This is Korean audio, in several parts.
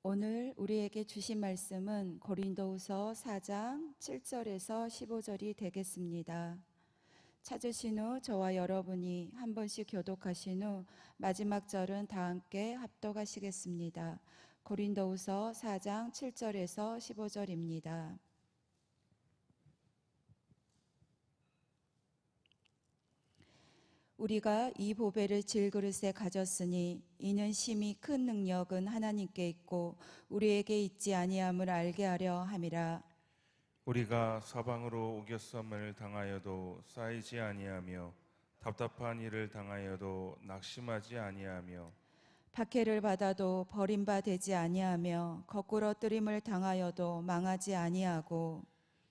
오늘 우리에게 주신 말씀은 고린도후서 4장 7절에서 15절이 되겠습니다. 찾으신 후 저와 여러분이 한 번씩 교독하신 후 마지막 절은 다 함께 합독하시겠습니다. 고린도후서 4장 7절에서 15절입니다. 우리가 이 보배를 질그릇에 가졌으니 이는 심히 큰 능력은 하나님께 있고 우리에게 있지 아니함을 알게 하려 함이라. 우리가 사방으로 우겨쌈을 당하여도 쌓이지 아니하며 답답한 일을 당하여도 낙심하지 아니하며 박해를 받아도 버림받지 아니하며 거꾸로 뜨림을 당하여도 망하지 아니하고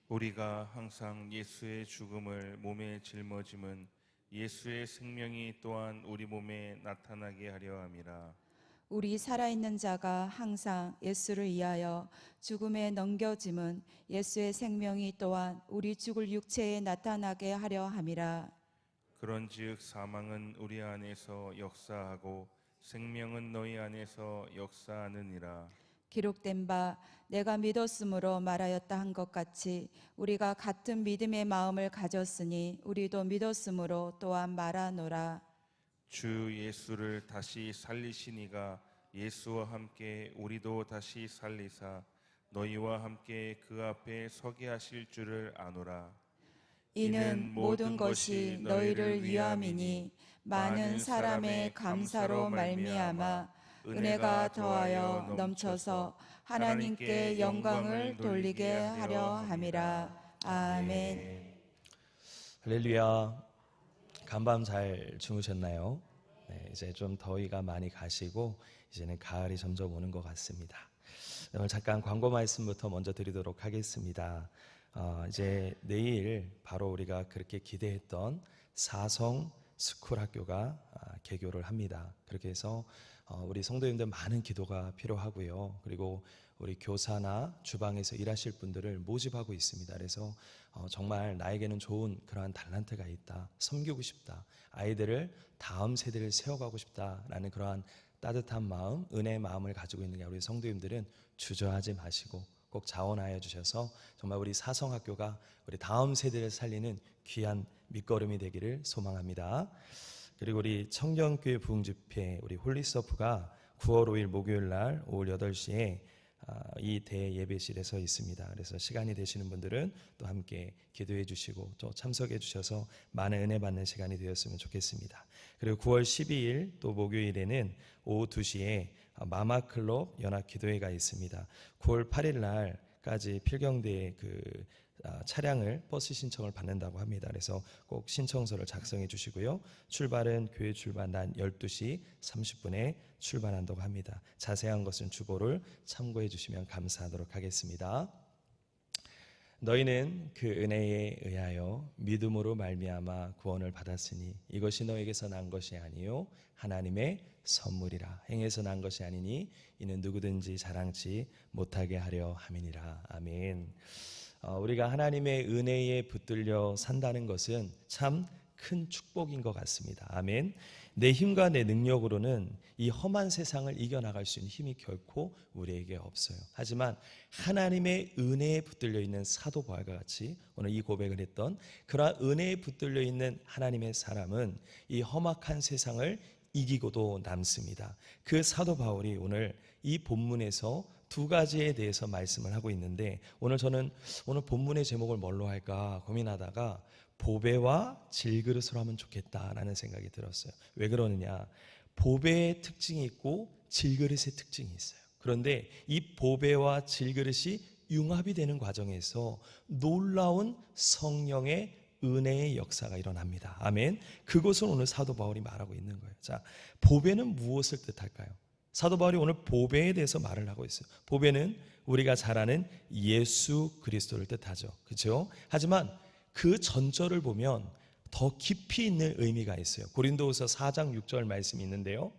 우리가 항상 예수의 죽음을 몸에 짊어짐은 예수의 생명이 또한 우리 몸에 나타나게 하려 함이라. 우리 살아있는 자가 항상 예수를 위하여 죽음에 넘겨짐은 예수의 생명이 또한 우리 죽을 육체에 나타나게 하려 함이라. 그런즉 사망은 우리 안에서 역사하고 생명은 너희 안에서 역사하느니라. 기록된 바 내가 믿었으므로 말하였다 한 것 같이 우리가 같은 믿음의 마음을 가졌으니 우리도 믿었으므로 또한 말하노라. 주 예수를 다시 살리시니가 예수와 함께 우리도 다시 살리사 너희와 함께 그 앞에 서게 하실 줄을 아노라. 이는 모든 것이 너희를 위함이니 많은 사람의 감사로 말미암아 은혜가 더하여 넘쳐서 하나님께 영광을 돌리게 하려 함이라. 아멘. 할렐루야. 간밤 잘 주무셨나요? 네, 이제 좀 더위가 많이 가시고 이제는 가을이 점점 오는 것 같습니다. 오늘 잠깐 광고 말씀부터 먼저 드리도록 하겠습니다. 이제 내일 바로 우리가 그렇게 기대했던 사성 스쿨 학교가 개교를 합니다. 그렇게 해서 우리 성도님들 많은 기도가 필요하고요. 그리고 우리 교사나 주방에서 일하실 분들을 모집하고 있습니다. 그래서 정말 나에게는 좋은 그러한 달란트가 있다, 섬기고 싶다, 아이들을 다음 세대를 세워가고 싶다라는 그러한 따뜻한 마음, 은혜의 마음을 가지고 있는 우리 성도님들은 주저하지 마시고 꼭 자원하여 주셔서 정말 우리 사성학교가 우리 다음 세대를 살리는 귀한 밑거름이 되기를 소망합니다. 그리고 우리 청년교회 부흥집회 우리 홀리서프가 9월 5일 목요일 날 오후 8시에 이 대예배실에서 있습니다. 그래서 시간이 되시는 분들은 또 함께 기도해 주시고 또 참석해 주셔서 많은 은혜 받는 시간이 되었으면 좋겠습니다. 그리고 9월 12일 또 목요일에는 오후 2시에 마마클럽 연합기도회가 있습니다. 9월 8일 날까지 필경대에 차량을 버스 신청을 받는다고 합니다. 그래서 꼭 신청서를 작성해 주시고요. 출발은 교회 출발 난 12시 30분에 출발한다고 합니다. 자세한 것은 주보를 참고해 주시면 감사하도록 하겠습니다. 너희는 그 은혜에 의하여 믿음으로 말미암아 구원을 받았으니 이것이 너에게서 난 것이 아니요 하나님의 선물이라. 행해서 난 것이 아니니 이는 누구든지 자랑치 못하게 하려 함이니라. 아멘. 우리가 하나님의 은혜에 붙들려 산다는 것은 참 큰 축복인 것 같습니다. 아멘. 내 힘과 내 능력으로는 이 험한 세상을 이겨나갈 수 있는 힘이 결코 우리에게 없어요. 하지만 하나님의 은혜에 붙들려 있는 사도 바울과 같이 오늘 이 고백을 했던 그러한 은혜에 붙들려 있는 하나님의 사람은 이 험악한 세상을 이기고도 남습니다. 그 사도 바울이 오늘 이 본문에서 두 가지에 대해서 말씀을 하고 있는데 저는 오늘 본문의 제목을 뭘로 할까 고민하다가 보배와 질그릇으로 하면 좋겠다라는 생각이 들었어요. 왜 그러느냐? 보배의 특징이 있고 질그릇의 특징이 있어요. 그런데 이 보배와 질그릇이 융합이 되는 과정에서 놀라운 성령의 은혜의 역사가 일어납니다. 아멘. 그것을 오늘 사도 바울이 말하고 있는 거예요. 자, 보배는 무엇을 뜻할까요? 사도 바울이 오늘 보배에 대해서 말을 하고 있어요. 보배는 우리가 잘 아는 예수 그리스도를 뜻하죠. 그렇죠? 하지만 그 전절을 보면 더 깊이 있는 의미가 있어요. 고린도후서 4장 6절 말씀이 있는데요.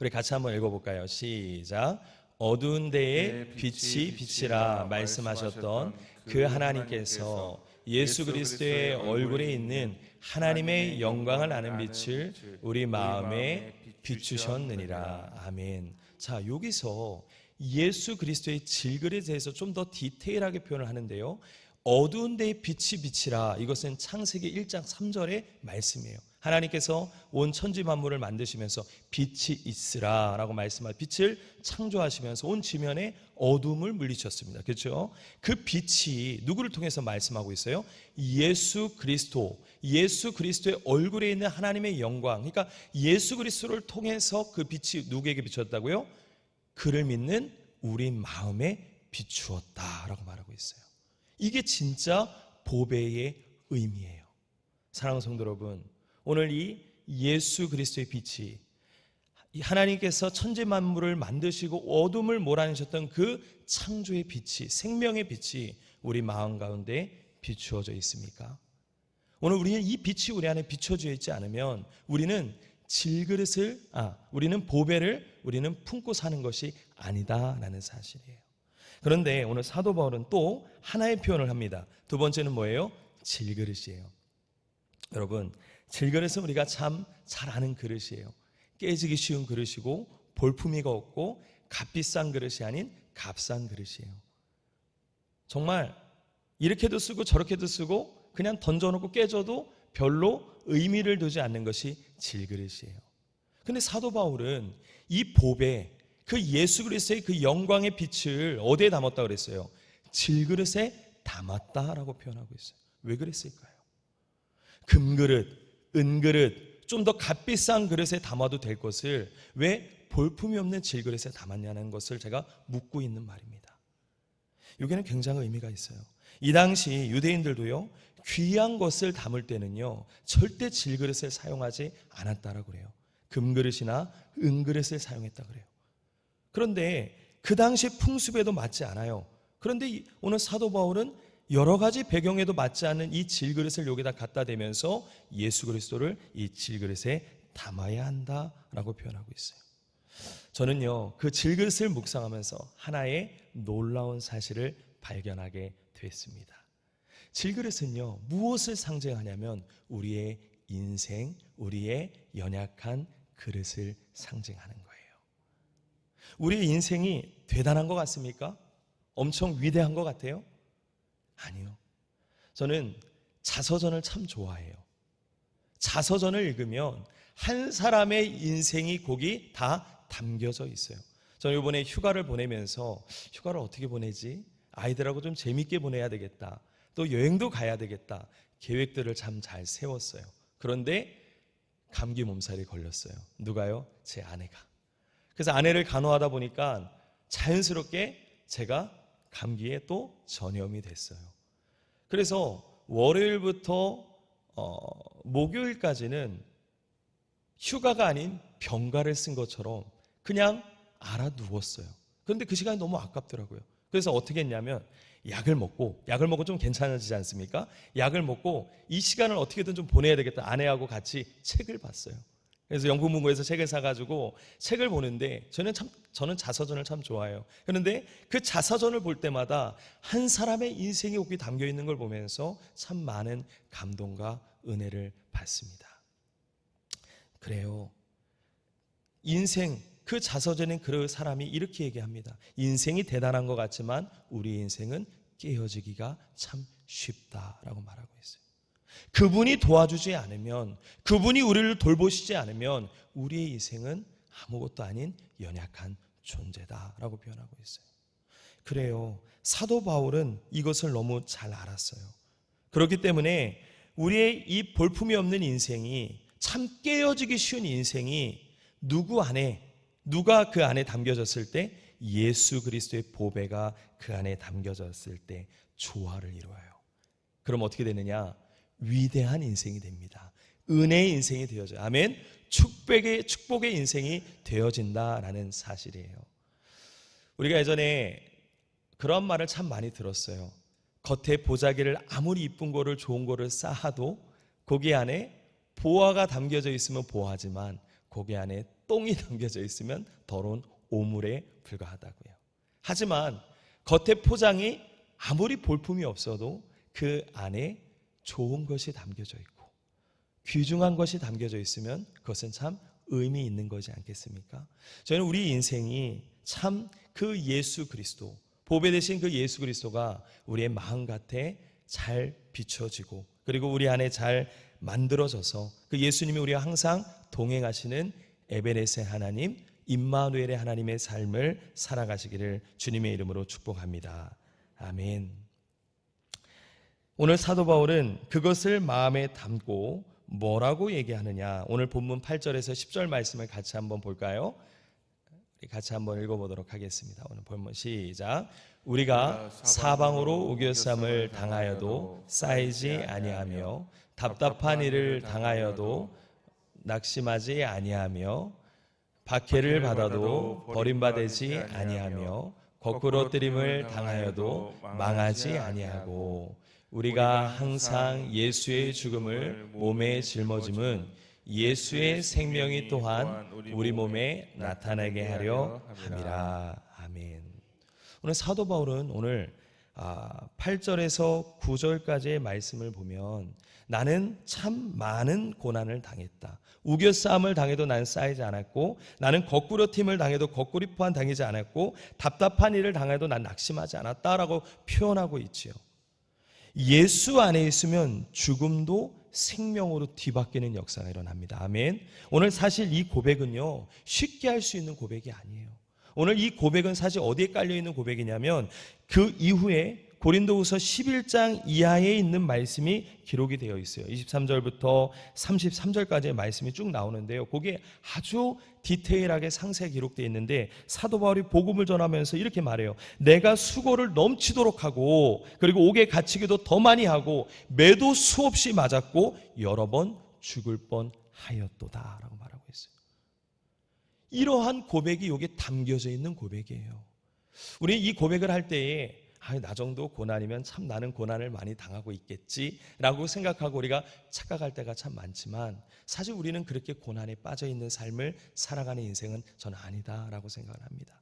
우리 같이 한번 읽어볼까요? 시작. 어두운 데에 빛이 비치라 말씀하셨던 그 하나님께서 예수 그리스도의 얼굴에 있는 하나님의 영광을 아는 빛을 우리 마음에 비추셨느니라. 아멘. 자, 여기서 예수 그리스도의 질그릇에 대해서 좀 더 디테일하게 표현을 하는데요. 어두운 데에 빛이 비치라. 이것은 창세기 1장 3절의 말씀이에요. 하나님께서 온 천지 만물을 만드시면서 빛이 있으라 라고 말씀하시고 빛을 창조하시면서 온 지면에 어둠을 물리쳤습니다. 그렇죠? 그 빛이 누구를 통해서 말씀하고 있어요? 예수 그리스도, 예수 그리스도의 얼굴에 있는 하나님의 영광, 그러니까 예수 그리스도를 통해서 그 빛이 누구에게 비쳤다고요? 그를 믿는 우리 마음에 비추었다라고 말하고 있어요. 이게 진짜 보배의 의미예요. 사랑하는 성도 여러분, 오늘 이 예수 그리스도의 빛이 하나님께서 천지 만물을 만드시고 어둠을 몰아내셨던 그 창조의 빛이, 생명의 빛이 우리 마음 가운데 비추어져 있습니까? 오늘 우리는 이 빛이 우리 안에 비춰져 있지 않으면 우리는 우리는 보배를 우리는 품고 사는 것이 아니다라는 사실이에요. 그런데 오늘 사도 바울은 또 하나의 표현을 합니다. 두 번째는 뭐예요? 질그릇이에요. 여러분, 질그릇은 우리가 참 잘 아는 그릇이에요. 깨지기 쉬운 그릇이고 볼품이가 없고 값비싼 그릇이 아닌 값싼 그릇이에요. 정말 이렇게도 쓰고 저렇게도 쓰고 그냥 던져놓고 깨져도 별로 의미를 두지 않는 것이 질그릇이에요. 근데 사도 바울은 이 보배, 그 예수 그리스도의 그 영광의 빛을 어디에 담았다 그랬어요? 질그릇에 담았다라고 표현하고 있어요. 왜 그랬을까요? 금그릇, 은그릇, 좀 더 값비싼 그릇에 담아도 될 것을 왜 볼품이 없는 질그릇에 담았냐는 것을 제가 묻고 있는 말입니다. 여기는 굉장히 의미가 있어요. 이 당시 유대인들도요, 귀한 것을 담을 때는요 절대 질그릇을 사용하지 않았다라고 그래요. 금그릇이나 은그릇을 사용했다 그래요. 그런데 그 당시 풍습에도 맞지 않아요. 그런데 오늘 사도 바울은 여러 가지 배경에도 맞지 않는 이 질그릇을 여기다 갖다 대면서 예수 그리스도를 이 질그릇에 담아야 한다라고 표현하고 있어요. 저는요 그 질그릇을 묵상하면서 하나의 놀라운 사실을 발견하게 됐습니다. 질그릇은요 무엇을 상징하냐면 우리의 인생, 우리의 연약한 그릇을 상징하는 거예요. 우리의 인생이 대단한 것 같습니까? 엄청 위대한 것 같아요? 아니요. 저는 자서전을 참 좋아해요. 자서전을 읽으면 한 사람의 인생이 거기 다 담겨져 있어요. 저는 이번에 휴가를 보내면서 휴가를 어떻게 보내지? 아이들하고 좀 재밌게 보내야 되겠다. 또 여행도 가야 되겠다. 계획들을 참 잘 세웠어요. 그런데 감기 몸살이 걸렸어요. 누가요? 제 아내가. 그래서 아내를 간호하다 보니까 자연스럽게 제가 감기에 또 전염이 됐어요. 그래서 월요일부터 목요일까지는 휴가가 아닌 병가를 쓴 것처럼 그냥 알아 누웠어요. 그런데 그 시간이 너무 아깝더라고요. 그래서 어떻게 했냐면 약을 먹고 좀 괜찮아지지 않습니까? 약을 먹고 이 시간을 어떻게든 좀 보내야 되겠다. 아내하고 같이 책을 봤어요. 그래서 영국문고에서 책을 사가지고 책을 보는데 저는 자서전을 참 좋아해요. 그런데 그 자서전을 볼 때마다 한 사람의 인생이 거기 담겨 있는 걸 보면서 참 많은 감동과 은혜를 받습니다. 그래요. 인생, 그 자서전엔 그 사람이 이렇게 얘기합니다. 인생이 대단한 것 같지만 우리의 인생은 깨어지기가 참 쉽다라고 말하고 있어요. 그분이 도와주지 않으면, 그분이 우리를 돌보시지 않으면 우리의 인생은 아무것도 아닌 연약한 존재다라고 표현하고 있어요. 그래요. 사도 바울은 이것을 너무 잘 알았어요. 그렇기 때문에 우리의 이 볼품이 없는 인생이, 참 깨어지기 쉬운 인생이 누가 그 안에 담겨졌을 때, 예수 그리스도의 보배가 그 안에 담겨졌을 때 조화를 이루어요. 그럼 어떻게 되느냐? 위대한 인생이 됩니다. 은혜의 인생이 되어져요. 아멘. 축복의 인생이 되어진다라는 사실이에요. 우리가 예전에 그런 말을 참 많이 들었어요. 겉에 보자기를 아무리 이쁜 거를 좋은 거를 쌓아도 거기 안에 보화가 담겨져 있으면 보화지만 거기 안에 똥이 담겨져 있으면 더러운 오물에 불과하다고요. 하지만 겉에 포장이 아무리 볼품이 없어도 그 안에 좋은 것이 담겨져 있고 귀중한 것이 담겨져 있으면 그것은 참 의미 있는 거지 않겠습니까? 저는 우리 인생이 참 그 예수 그리스도, 보배 되신 그 예수 그리스도가 우리의 마음 곁에 잘 비춰지고, 그리고 우리 안에 잘 만들어져서 그 예수님이 우리와 항상 동행하시는 에베네스의 하나님, 임마누엘의 하나님의 삶을 살아가시기를 주님의 이름으로 축복합니다. 아멘. 오늘 사도 바울은 그것을 마음에 담고 뭐라고 얘기하느냐, 오늘 본문 8절에서 10절 말씀을 같이 한번 볼까요? 같이 한번 읽어보도록 하겠습니다. 오늘 본문 시작. 우리가 사방으로 우겨쌈을 당하여도 쌓이지 아니하며 답답한 일을 당하여도 낙심하지 아니하며 박해를 받아도 버림받지 아니하며 거꾸러뜨림을 당하여도 망하지 아니하고 우리가 항상 예수의 죽음을 몸에 짊어짐은 예수의 생명이 또한 우리 몸에 나타나게 하려 함이라. 아멘. 오늘 사도 바울은 오늘 8절에서 9절까지의 말씀을 보면 나는 참 많은 고난을 당했다. 우겨싸움을 당해도 나는 쌓이지 않았고, 나는 거꾸러팀을 당해도 거꾸리포한 당하지 않았고, 답답한 일을 당해도 난 낙심하지 않았다라고 표현하고 있지요. 예수 안에 있으면 죽음도 생명으로 뒤바뀌는 역사가 일어납니다. 아멘. 오늘 사실 이 고백은요, 쉽게 할 수 있는 고백이 아니에요. 오늘 이 고백은 사실 어디에 깔려 있는 고백이냐면 그 이후에 고린도후서 11장 이하에 있는 말씀이 기록이 되어 있어요. 23절부터 33절까지의 말씀이 쭉 나오는데요. 거기에 아주 디테일하게 상세히 기록되어 있는데 사도 바울이 복음을 전하면서 이렇게 말해요. 내가 수고를 넘치도록 하고 그리고 옥에 갇히기도 더 많이 하고 매도 수없이 맞았고 여러 번 죽을 뻔하였도다 라고 말하고 있어요. 이러한 고백이 여기에 담겨져 있는 고백이에요. 우리 이 고백을 할 때에 나 정도 고난이면 참 나는 고난을 많이 당하고 있겠지라고 생각하고 우리가 착각할 때가 참 많지만 사실 우리는 그렇게 고난에 빠져 있는 삶을 살아가는 인생은 저는 아니다라고 생각을 합니다.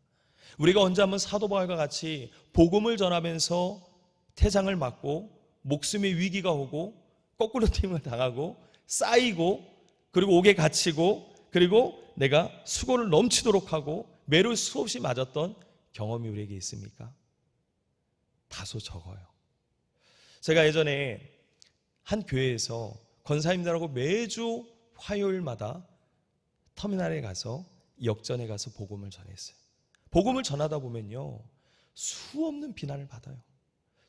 우리가 언제 한번 사도 바울과 같이 복음을 전하면서 태장을 맞고 목숨의 위기가 오고 거꾸로 튀임을 당하고 쌓이고 그리고 옥에 갇히고 그리고 내가 수고를 넘치도록 하고 매를 수없이 맞았던 경험이 우리에게 있습니까? 다소 적어요. 제가 예전에 한 교회에서 권사님들하고 매주 화요일마다 터미널에 가서 역전에 가서 복음을 전했어요. 복음을 전하다 보면요, 수없는 비난을 받아요.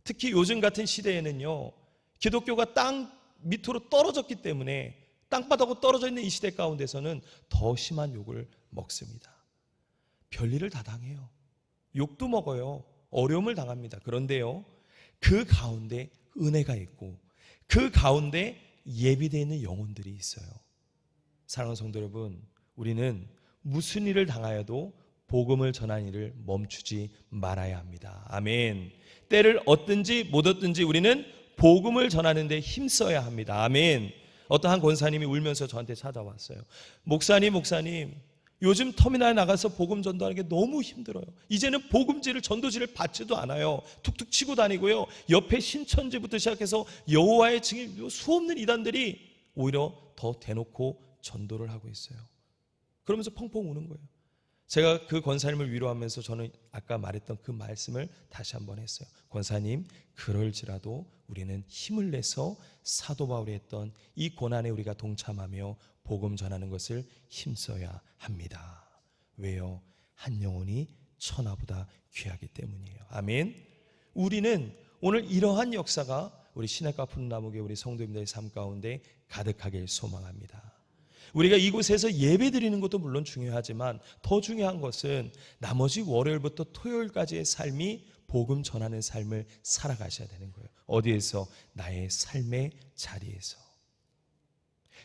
특히 요즘 같은 시대에는요, 기독교가 땅 밑으로 떨어졌기 때문에 땅바닥으로 떨어져 있는 이 시대 가운데서는 더 심한 욕을 먹습니다. 별일을 다 당해요. 욕도 먹어요. 어려움을 당합니다. 그런데요, 그 가운데 은혜가 있고 그 가운데 예비되어 있는 영혼들이 있어요. 사랑하는 성도 여러분, 우리는 무슨 일을 당하여도 복음을 전하는 일을 멈추지 말아야 합니다. 아멘. 때를 얻든지 못 얻든지 우리는 복음을 전하는 데 힘써야 합니다. 아멘. 어떤 한 권사님이 울면서 저한테 찾아왔어요. 목사님 요즘 터미널에 나가서 복음 전도하는 게 너무 힘들어요. 이제는 복음지를 전도지를 받지도 않아요. 툭툭 치고 다니고요. 옆에 신천지부터 시작해서 여호와의 증인 수없는 이단들이 오히려 더 대놓고 전도를 하고 있어요. 그러면서 펑펑 우는 거예요. 제가 그 권사님을 위로하면서 저는 아까 말했던 그 말씀을 다시 한번 했어요. 권사님, 그럴지라도 우리는 힘을 내서 사도 바울이 했던 이 고난에 우리가 동참하며 복음 전하는 것을 힘써야 합니다. 왜요? 한 영혼이 천하보다 귀하기 때문이에요. 아멘. 우리는 오늘 이러한 역사가 우리 시냇가 푸른나무교회 우리 성도님들의 삶 가운데 가득하길 소망합니다. 우리가 이곳에서 예배 드리는 것도 물론 중요하지만 더 중요한 것은 나머지 월요일부터 토요일까지의 삶이 복음 전하는 삶을 살아가셔야 되는 거예요. 어디에서? 나의 삶의 자리에서.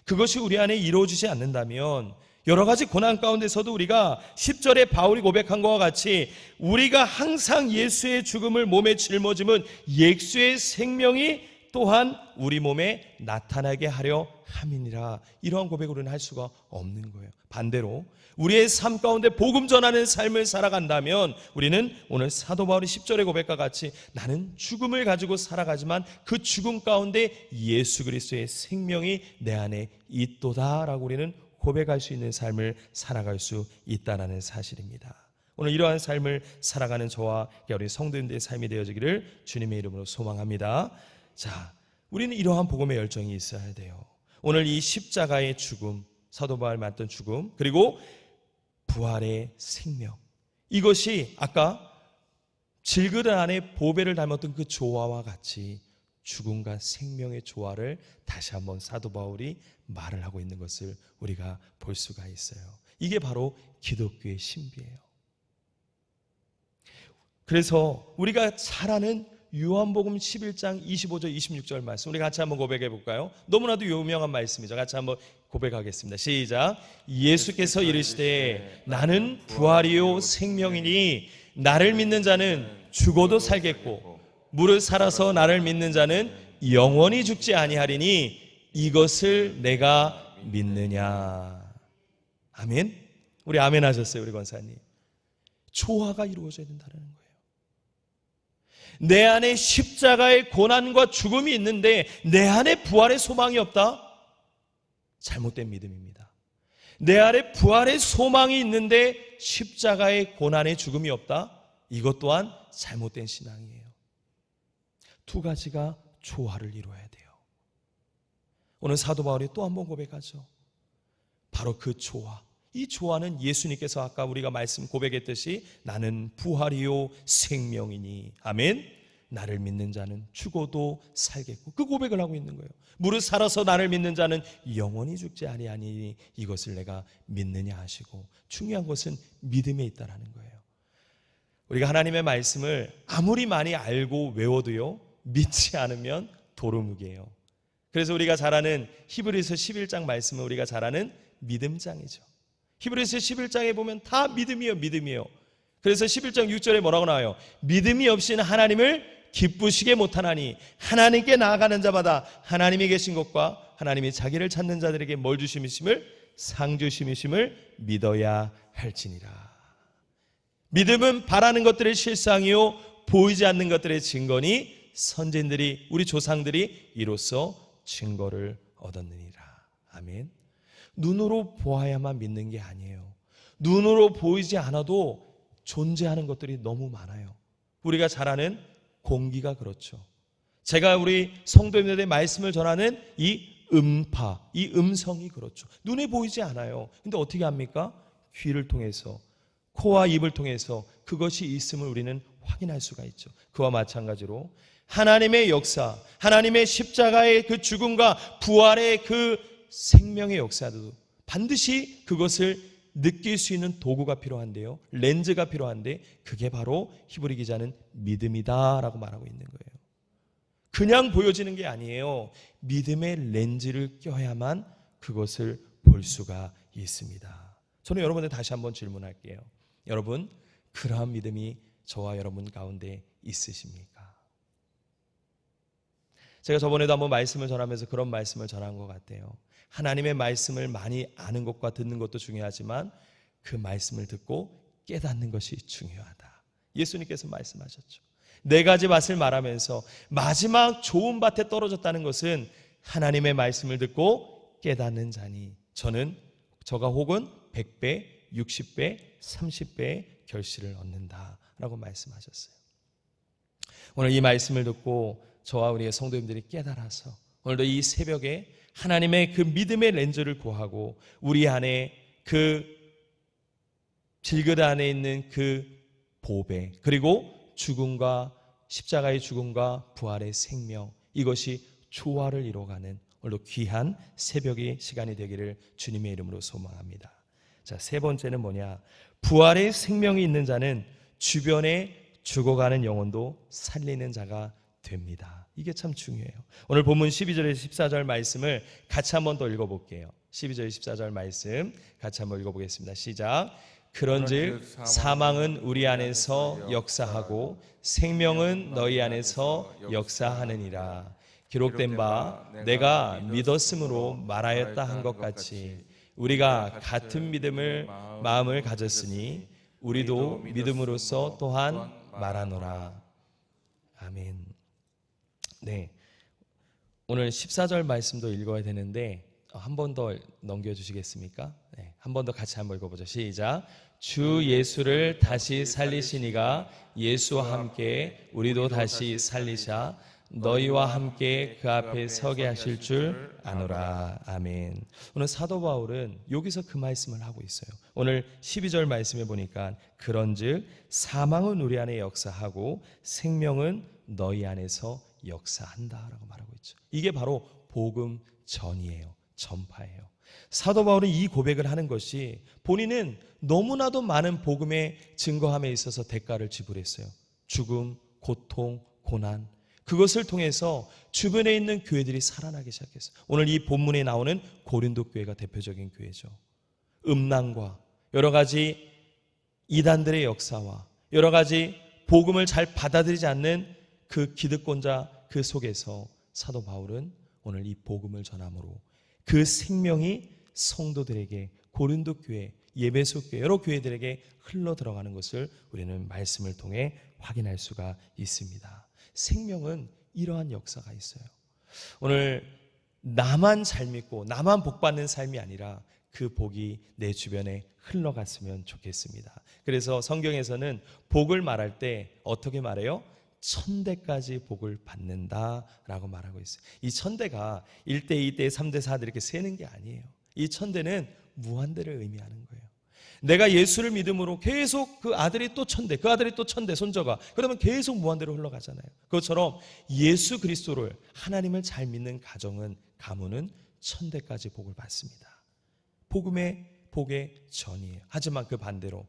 그것이 우리 안에 이루어지지 않는다면 여러 가지 고난 가운데서도 우리가 10절에 바울이 고백한 것과 같이 우리가 항상 예수의 죽음을 몸에 짊어짐은 예수의 생명이 또한 우리 몸에 나타나게 하려 함이니라. 이러한 고백을 우리는 할 수가 없는 거예요. 반대로 우리의 삶 가운데 복음 전하는 삶을 살아간다면 우리는 오늘 사도 바울이 10절의 고백과 같이 나는 죽음을 가지고 살아가지만 그 죽음 가운데 예수 그리스도의 생명이 내 안에 있도다 라고 우리는 고백할 수 있는 삶을 살아갈 수 있다는 사실입니다. 오늘 이러한 삶을 살아가는 저와 우리 성도님들의 삶이 되어지기를 주님의 이름으로 소망합니다. 자, 우리는 이러한 복음의 열정이 있어야 돼요. 오늘 이 십자가의 죽음, 사도 바울 맞던 죽음, 그리고 부활의 생명, 이것이 아까 질그릇 안에 보배를 담았던 그 조화와 같이 죽음과 생명의 조화를 다시 한번 사도 바울이 말을 하고 있는 것을 우리가 볼 수가 있어요. 이게 바로 기독교의 신비예요. 그래서 우리가 잘 아는 요한복음 11장 25절 26절 말씀, 우리 같이 한번 고백해 볼까요? 너무나도 유명한 말씀이죠. 같이 한번 고백하겠습니다. 시작. 예수께서 이르시되 나는 부활이요 생명이니 나를 믿는 자는 죽어도 살겠고 무릇 살아서 나를 믿는 자는 영원히 죽지 아니하리니 이것을 내가 믿느냐. 아멘. 우리 아멘 하셨어요, 우리 권사님. 조화가 이루어져야 된다는 거예요. 내 안에 십자가의 고난과 죽음이 있는데 내 안에 부활의 소망이 없다? 잘못된 믿음입니다. 내 안에 부활의 소망이 있는데 십자가의 고난의 죽음이 없다? 이것 또한 잘못된 신앙이에요. 두 가지가 조화를 이루어야 돼요. 오늘 사도 바울이 또 한 번 고백하죠. 바로 그 조화. 이 조화는 예수님께서 아까 우리가 말씀 고백했듯이 나는 부활이요 생명이니 아멘. 나를 믿는 자는 죽어도 살겠고, 그 고백을 하고 있는 거예요. 무릇 살아서 나를 믿는 자는 영원히 죽지 아니하니 이것을 내가 믿느냐 하시고, 중요한 것은 믿음에 있다라는 거예요. 우리가 하나님의 말씀을 아무리 많이 알고 외워도요, 믿지 않으면 도루묵이에요. 그래서 우리가 잘 아는 히브리서 11장 말씀은 우리가 잘 아는 믿음장이죠. 히브리서 11장에 보면 다 믿음이에요, 믿음이에요. 그래서 11장 6절에 뭐라고 나와요? 믿음이 없이는 하나님을 기쁘시게 못하나니 하나님께 나아가는 자마다 하나님이 계신 것과 하나님이 자기를 찾는 자들에게 뭘 주심이심을, 상 주심이심을 믿어야 할지니라. 믿음은 바라는 것들의 실상이요 보이지 않는 것들의 증거니 선진들이, 우리 조상들이 이로써 증거를 얻었느니라. 아멘. 눈으로 보아야만 믿는 게 아니에요. 눈으로 보이지 않아도 존재하는 것들이 너무 많아요. 우리가 잘 아는 공기가 그렇죠. 제가 우리 성도님들의 말씀을 전하는 이 음파, 이 음성이 그렇죠. 눈에 보이지 않아요. 근데 어떻게 합니까? 귀를 통해서, 코와 입을 통해서 그것이 있음을 우리는 확인할 수가 있죠. 그와 마찬가지로 하나님의 역사, 하나님의 십자가의 그 죽음과 부활의 그 생명의 역사도 반드시 그것을 느낄 수 있는 도구가 필요한데요, 렌즈가 필요한데, 그게 바로 히브리 기자는 믿음이다라고 말하고 있는 거예요. 그냥 보여지는 게 아니에요. 믿음의 렌즈를 껴야만 그것을 볼 수가 있습니다. 저는 여러분들 다시 한번 질문할게요. 여러분, 그러한 믿음이 저와 여러분 가운데 있으십니까? 제가 저번에도 한번 말씀을 전하면서 그런 말씀을 전한 것 같아요. 하나님의 말씀을 많이 아는 것과 듣는 것도 중요하지만 그 말씀을 듣고 깨닫는 것이 중요하다. 예수님께서 말씀하셨죠. 네 가지 밭을 말하면서 마지막 좋은 밭에 떨어졌다는 것은 하나님의 말씀을 듣고 깨닫는 자니 저가 혹은 100배, 60배, 30배의 결실을 얻는다라고 말씀하셨어요. 오늘 이 말씀을 듣고 저와 우리의 성도님들이 깨달아서 오늘도 이 새벽에 하나님의 그 믿음의 렌즈를 구하고 우리 안에 그 질그릇 안에 있는 그 보배, 그리고 죽음과 십자가의 죽음과 부활의 생명, 이것이 조화를 이루어가는 오늘도 귀한 새벽의 시간이 되기를 주님의 이름으로 소망합니다. 자, 세 번째는 뭐냐? 부활의 생명이 있는 자는 주변에 죽어가는 영혼도 살리는 자가 됩니다. 이게 참 중요해요. 오늘 본문 12절에서 14절 말씀을 같이 한번 더 읽어볼게요. 12절 14절 말씀 같이 한번 읽어보겠습니다. 시작. 그런즉 사망은 우리 안에서 역사하고 생명은 너희 안에서 역사하느니라. 기록된 바 내가 믿었으므로 말하였다 한 것 같이 우리가 같은 마음을 가졌으니 우리도 믿음으로써 또한 말하노라. 아멘. 네, 오늘 14절 말씀도 읽어야 되는데 한 번 더 넘겨주시겠습니까? 네, 한 번 더 같이 한번 읽어보죠. 시작. 주 예수를 다시 살리시니가 예수와 함께 우리도 다시 살리사 너희와 함께 그 앞에 서게 하실 줄 아노라. 아멘. 오늘 사도 바울은 여기서 그 말씀을 하고 있어요. 오늘 12절 말씀에 보니까 그런즉 사망은 우리 안에 역사하고 생명은 너희 안에서 역사한다라고 말하고 있죠. 이게 바로 복음 전이에요. 전파예요. 사도 바울은 이 고백을 하는 것이 본인은 너무나도 많은 복음의 증거함에 있어서 대가를 지불했어요. 죽음, 고통, 고난, 그것을 통해서 주변에 있는 교회들이 살아나기 시작했어요. 오늘 이 본문에 나오는 고린도 교회가 대표적인 교회죠. 음란과 여러 가지 이단들의 역사와 여러 가지 복음을 잘 받아들이지 않는 그 기득권자 그 속에서 사도 바울은 오늘 이 복음을 전함으로 그 생명이 성도들에게 고린도 교회, 예배소 교회, 여러 교회들에게 흘러 들어가는 것을 우리는 말씀을 통해 확인할 수가 있습니다. 생명은 이러한 역사가 있어요. 오늘 나만 잘 믿고 나만 복받는 삶이 아니라 그 복이 내 주변에 흘러갔으면 좋겠습니다. 그래서 성경에서는 복을 말할 때 어떻게 말해요? 천대까지 복을 받는다라고 말하고 있어요. 이 천대가 1대, 2대, 3대, 4대 이렇게 세는 게 아니에요. 이 천대는 무한대를 의미하는 거예요. 내가 예수를 믿음으로 계속 그 아들이 또 천대, 그 아들이 또 천대 손자가 그러면 계속 무한대로 흘러가잖아요. 그것처럼 예수 그리스도를 하나님을 잘 믿는 가정은 가문은 천대까지 복을 받습니다. 복음의 복의 전이에요. 하지만 그 반대로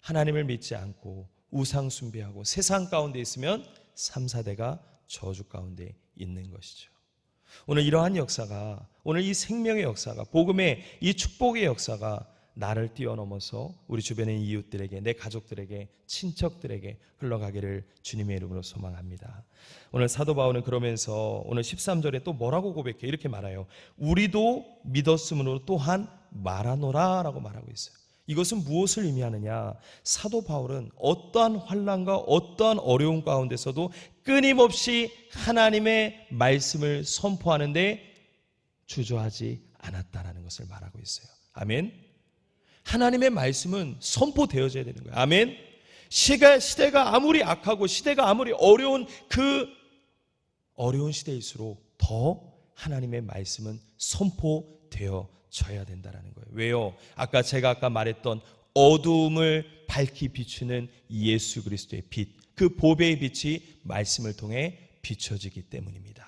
하나님을 믿지 않고 우상 숭배하고 세상 가운데 있으면 3, 4대가 저주 가운데 있는 것이죠. 오늘 이러한 역사가 오늘 이 생명의 역사가 복음의 이 축복의 역사가 나를 뛰어넘어서 우리 주변의 이웃들에게 내 가족들에게 친척들에게 흘러가기를 주님의 이름으로 소망합니다. 오늘 사도 바울은 그러면서 오늘 13절에 또 뭐라고 고백해? 이렇게 말해요. 우리도 믿었으므로 또한 말하노라 라고 말하고 있어요. 이것은 무엇을 의미하느냐? 사도 바울은 어떠한 환난과 어떠한 어려움 가운데서도 끊임없이 하나님의 말씀을 선포하는데 주저하지 않았다라는 것을 말하고 있어요. 아멘. 하나님의 말씀은 선포되어져야 되는 거예요. 아멘. 시대가 아무리 악하고 시대가 아무리 어려운 그 어려운 시대일수록 더 하나님의 말씀은 선포되어져야 된다는 거예요. 왜요? 제가 아까 말했던 어두움을 밝히 비추는 예수 그리스도의 빛, 그 보배의 빛이 말씀을 통해 비춰지기 때문입니다.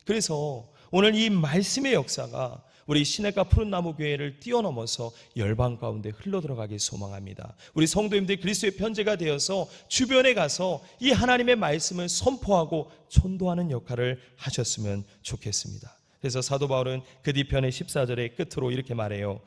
그래서 오늘 이 말씀의 역사가 우리 시냇가 푸른나무 교회를 뛰어넘어서 열방 가운데 흘러들어가길 소망합니다. 우리 성도님들이 그리스도의 편제가 되어서 주변에 가서 이 하나님의 말씀을 선포하고 전도하는 역할을 하셨으면 좋겠습니다. 그래서 사도 바울은 그 뒤편의 14절의 끝으로 이렇게 말해요.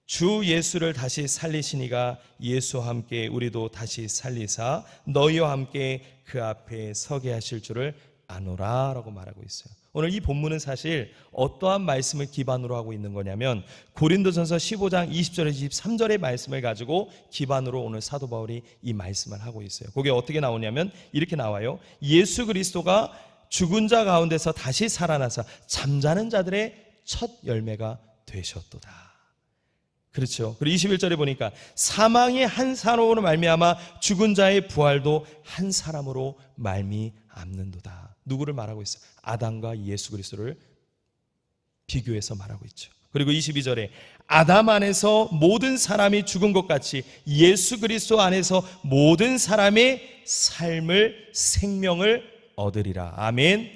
주 예수를 다시 살리시니가 예수와 함께 우리도 다시 살리사 너희와 함께 그 앞에 서게 하실 줄을 아노라 라고 말하고 있어요. 오늘 이 본문은 사실 어떠한 말씀을 기반으로 하고 있는 거냐면 고린도전서 15장 20절에서 23절의 말씀을 가지고 기반으로 오늘 사도 바울이 이 말씀을 하고 있어요. 그게 어떻게 나오냐면 이렇게 나와요. 예수 그리스도가 죽은 자 가운데서 다시 살아나사 잠자는 자들의 첫 열매가 되셨도다. 그렇죠. 그리고 21절에 보니까 사망이 한 사람으로 말미암아 죽은 자의 부활도 한 사람으로 말미암는도다. 누구를 말하고 있어요? 아담과 예수 그리스도를 비교해서 말하고 있죠. 그리고 22절에 아담 안에서 모든 사람이 죽은 것 같이 예수 그리스도 안에서 모든 사람의 삶을 생명을 얻으리라. 아멘.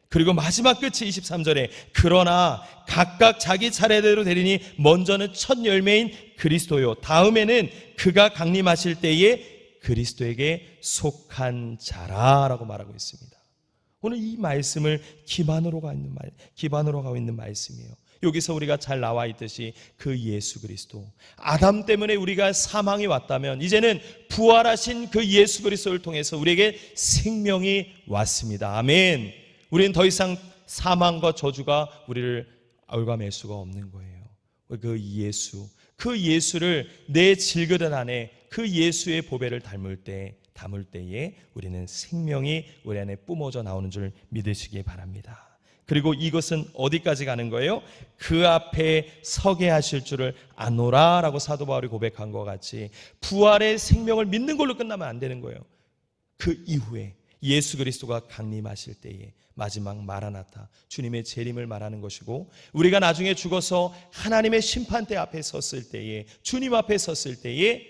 그리고 마지막 끝이 23절에 그러나 각각 자기 차례대로 되리니 먼저는 첫 열매인 그리스도요 다음에는 그가 강림하실 때에 그리스도에게 속한 자라라고 말하고 있습니다. 오늘 이 말씀을 기반으로 가고 있는 말씀이에요. 여기서 우리가 잘 나와 있듯이 그 예수 그리스도, 아담 때문에 우리가 사망이 왔다면 이제는 부활하신 그 예수 그리스도를 통해서 우리에게 생명이 왔습니다. 아멘. 우리는 더 이상 사망과 저주가 우리를 얽어맬 수가 없는 거예요. 그 예수를 내 질그릇 안에 그 예수의 보배를 담을 때에 우리는 생명이 우리 안에 뿜어져 나오는 줄 믿으시기 바랍니다. 그리고 이것은 어디까지 가는 거예요? 그 앞에 서게 하실 줄을 아노라 라고 사도 바울이 고백한 것 같이 부활의 생명을 믿는 걸로 끝나면 안 되는 거예요. 그 이후에 예수 그리스도가 강림하실 때에 마지막 마라나타 주님의 재림을 말하는 것이고, 우리가 나중에 죽어서 하나님의 심판대 앞에 섰을 때에, 주님 앞에 섰을 때에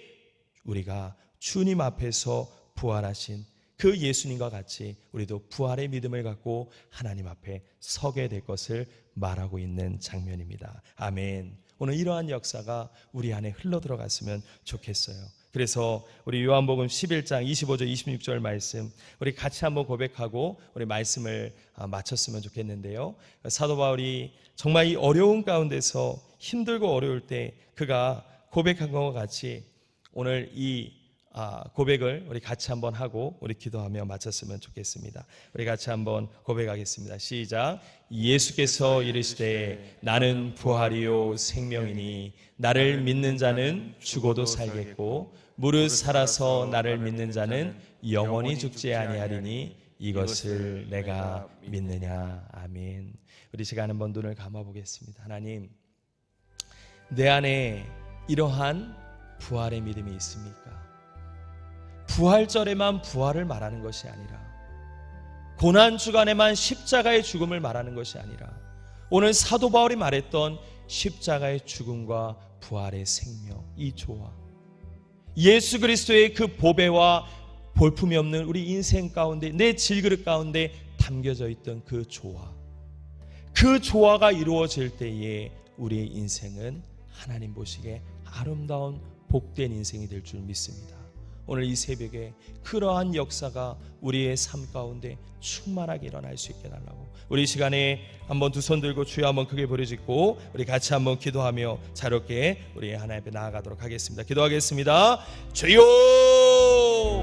우리가 주님 앞에서 부활하신 그 예수님과 같이 우리도 부활의 믿음을 갖고 하나님 앞에 서게 될 것을 말하고 있는 장면입니다. 아멘. 오늘 이러한 역사가 우리 안에 흘러 들어갔으면 좋겠어요. 그래서 우리 요한복음 11장 25절 26절 말씀 우리 같이 한번 고백하고 우리 말씀을 마쳤으면 좋겠는데요. 사도 바울이 정말 이 어려운 가운데서 힘들고 어려울 때 그가 고백한 것과 같이 오늘 이 고백을 우리 같이 한번 하고 우리 기도하며 마쳤으면 좋겠습니다. 우리 같이 한번 고백하겠습니다. 시작. 예수께서 이르시되 나는 부활이요 생명이니 나를 믿는 자는 죽어도 살겠고 무릇 살아서 나를 믿는 자는 영원히 죽지 아니하리니 이것을 내가 믿느냐. 아멘. 우리 시간 한번 눈을 감아 보겠습니다. 하나님, 내 안에 이러한 부활의 믿음이 있습니까? 부활절에만 부활을 말하는 것이 아니라, 고난 주간에만 십자가의 죽음을 말하는 것이 아니라, 오늘 사도 바울이 말했던 십자가의 죽음과 부활의 생명, 이 조화, 예수 그리스도의 그 보배와 볼품이 없는 우리 인생 가운데, 내 질그릇 가운데 담겨져 있던 그 조화, 그 조화가 이루어질 때에 우리의 인생은 하나님 보시기에 아름다운 복된 인생이 될 줄 믿습니다. 오늘 이 새벽에 그러한 역사가 우리의 삶 가운데 충만하게 일어날 수 있게 달라고, 우리 시간에 한번 두 손 들고 주여 한번 크게 부르짖고 우리 같이 한번 기도하며 자유롭게 우리 하나님 앞에 나아가도록 하겠습니다. 기도하겠습니다. 주여,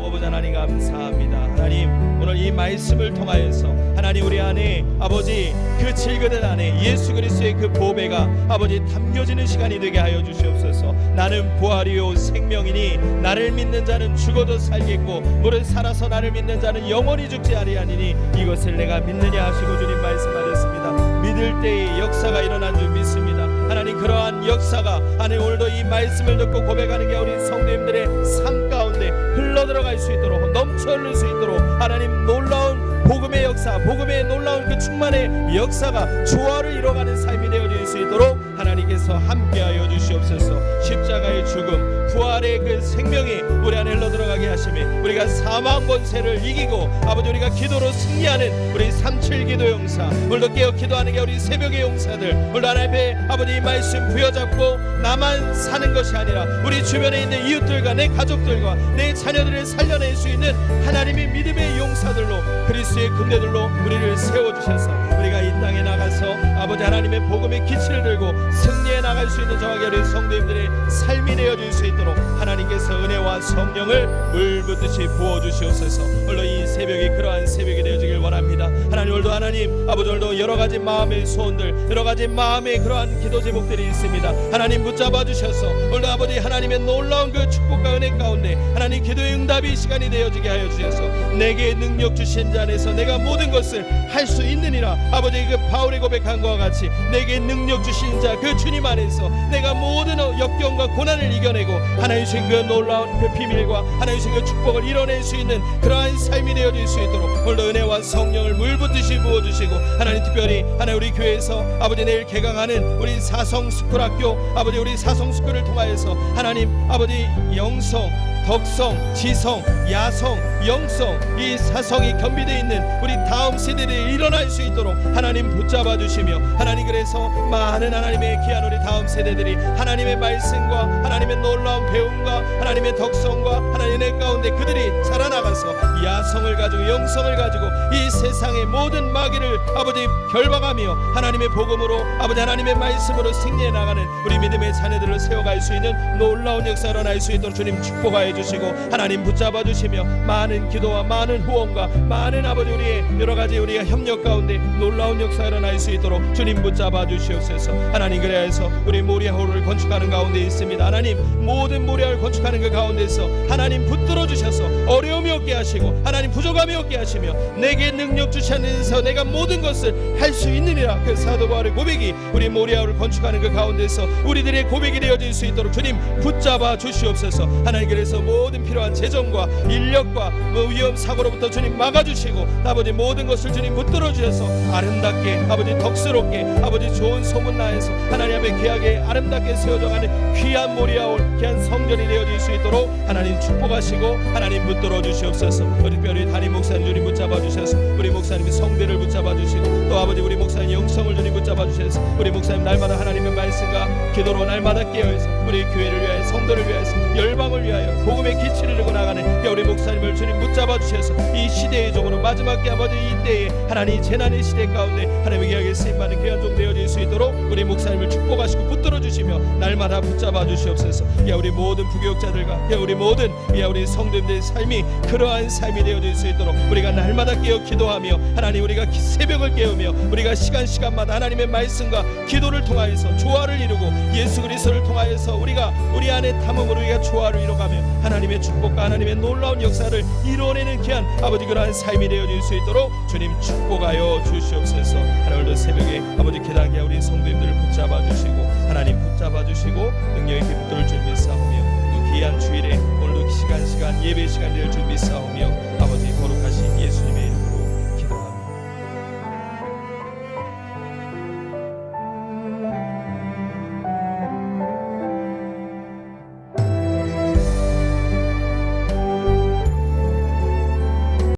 아버지 하나님 감사합니다. 하나님, 오늘 이 말씀을 통하여서 하나님 우리 안에 아버지 그 질그릇 안에 예수 그리스도의 그 보배가 아버지 담겨지는 시간이 되게 하여 주시옵소서. 나는 부활이요 생명이니 나를 믿는 자는 죽어도 살겠고 무릇 살아서 나를 믿는 자는 영원히 죽지 아니하니니 이것을 내가 믿느냐 하시고 주님 말씀하셨습니다. 믿을 때의 역사가 일어난 줄 믿습니다. 하나님, 그러한 역사가 하나님 오늘도 이 말씀을 듣고 고백하는 게 우리 성도님들의 삶 가운데 흘러들어갈 수 있도록, 넘쳐 흐를 수 있도록 하나님 놀라운 복음의 역사, 복음의 놀라운 그 충만의 역사가 조화를 이뤄가는 삶이 되어질 수 있도록 하나님께서 함께하여 주시옵소서. 십자가의 죽음, 부활의 그 생명이 우리 안에 흘러들어가게 하시며 우리가 사망 권세를 이기고 아버지 우리가 기도로 승리하는 우리 37 기도 용사, 오늘도 깨어 기도하는 게 우리 새벽의 용사들, 오늘 하나님 앞에 아버지 이 말씀 부여잡고 나만 사는 것이 아니라 우리 주변에 있는 이웃들과 내 가족들과 내 자녀들을 살려낼 수 있는 하나님의 믿음의 용사들로, 그리스도의 군대들로 우리를 세워주셔서 우리가 이 땅에 나가서 아버지 하나님의 복음의 기치를 들고 승리해 나갈 수 있는 저와 우리 성도님들의 삶이 되어질 수 있도록 하나님께서 은혜와 성령을 물붓듯이 부어주시옵소서. 오늘 이 새벽이 그러한 새벽이 되어지길 원합니다. 하나님, 오늘도 하나님 아버지 오늘도 여러 가지 마음의 소원들, 여러 가지 마음의 그러한 기도 제목들이 있습니다. 하나님 붙잡아 주셔서 오늘도 아버지 하나님의 놀라운 그 축복과 은혜 가운데 하나님 기도의 응답이 시간이 되어지게 하여 주셔서 내게 능력 주신 자 안에서 내가 모든 것을 할 수 있느니라. 아버지 그 바울이 고백한 것과 같이 내게 능력 주신 자 그 주님 안에서 내가 모든 역경과 고난을 이겨내고 하나님 주신 그 놀라운 그 비밀과 하나님 주신 그 축복을 이뤄낼 수 있는 그러한 삶이 되어질 수 있도록 오늘도 은혜와 성령을 물붓듯이 부어주시고 하나님, 특별히 하나님 우리 교회에서 아버지 내일 개강하는 우리 사성스쿨학교 아버지 우리 사성스쿨을 통하여서 하나님 아버지 영성, 덕성, 지성, 야성, 영성, 이 사성이 겸비되어 있는 우리 다음 세대들이 일어날 수 있도록 하나님 붙잡아 주시며 하나님, 그래서 많은 하나님의 귀한 우리 다음 세대들이 하나님의 말씀과 하나님의 놀라운 배움과 하나님의 덕성과 하나님의 가운데 그들이 자라나가서 야성을 가지고 영성을 가지고 이 세상의 모든 마귀를 아버지 결박하며 하나님의 복음으로 아버지 하나님의 말씀으로 승리해 나가는 우리 믿음의 자녀들을 세워갈 수 있는 놀라운 역사가 일어날 수 있도록 주님 축복하여 주시고 하나님 붙잡아 주시며 많은 기도와 많은 후원과 많은 아버지 우리의 여러 가지 우리가 협력 가운데 놀라운 역사가 일어날 수 있도록 주님 붙잡아 주시옵소서. 하나님, 그래서 우리 우리 모리아홀을 건축하는 가운데 있습니다. 하나님 모든 모리아홀을 건축하는 그 가운데서 하나님 붙들어 주셔서 어려움이 없게 하시고 하나님 부족함이 없게 하시며 내게 능력 주시면서 내가 모든 것을 할 수 있느니라 그 사도 바울의 고백이 우리 모리아홀을 건축하는 그 가운데서 우리들의 고백이 되어질 수 있도록 주님 붙잡아 주시옵소서. 하나님 그래서 모든 필요한 재정과 인력과 위험 사고로부터 주님 막아주시고 아버지 모든 것을 주님 붙들어 주셔서 아름답게 아버지 덕스럽게 아버지 좋은 소문나에서 하나님 앞에 귀하게 아름답게 세워져가는 귀한 모리아홀 귀한 성전이 되어질 수 있도록 하나님 축복하시고 하나님 붙들어 주시옵소서. 특별히 담임 목사님 주님 붙잡아 주셔서 우리 목사님이 성대를 붙잡아 주시고 또 아버지 우리 목사님 영성을 주님 붙잡아 주셔서 우리 목사님 날마다 하나님의 말씀과 기도로 날마다 깨어서 우리 교회를 위하여 성도를 위하여 열방을 위하여 복음의 기치를 들고 나가는 우리 목사님을 주님 붙잡아 주셔서 이 시대의 종으로 마지막 때 아버지 이 때에 하나님 재난의 시대 가운데 하나님의 귀하게 쓰임받는 귀한 종 되어질 수 있도록 우리 목사님을 축복하시고 붙들어 주시며 날마다 붙잡아 주시옵소서. 우리 모든 부교육자들과 우리 모든 우리 성도님들의 삶이 그러한 삶이 되어질 수 있도록 우리가 날마다 깨어 기도하며 하나님 우리가 새벽을 깨우며 우리가 시간마다 하나님의 말씀과 기도를 통하여서 조화를 이루고 예수 그리스도를 통하여서 우리가 우리 안에 담음으로 우리가 조화를 이루가며 하나님의 축복과 하나님의 놀라운 역사를 이루어내는 귀한 아버지 그러한 삶이 되어질 수 있도록 주님 축복하여 주시옵소서. 하나님 오늘도 새벽에 아버지 계단계 우리 성도님들을 붙잡아 주시고 하나님 붙잡아 주시고 능력의 기쁨을 준비 싸우며 또 귀한 주일에 오늘도 시간 예배 시간을 준비 싸우며 아버지 거룩하신 예수님의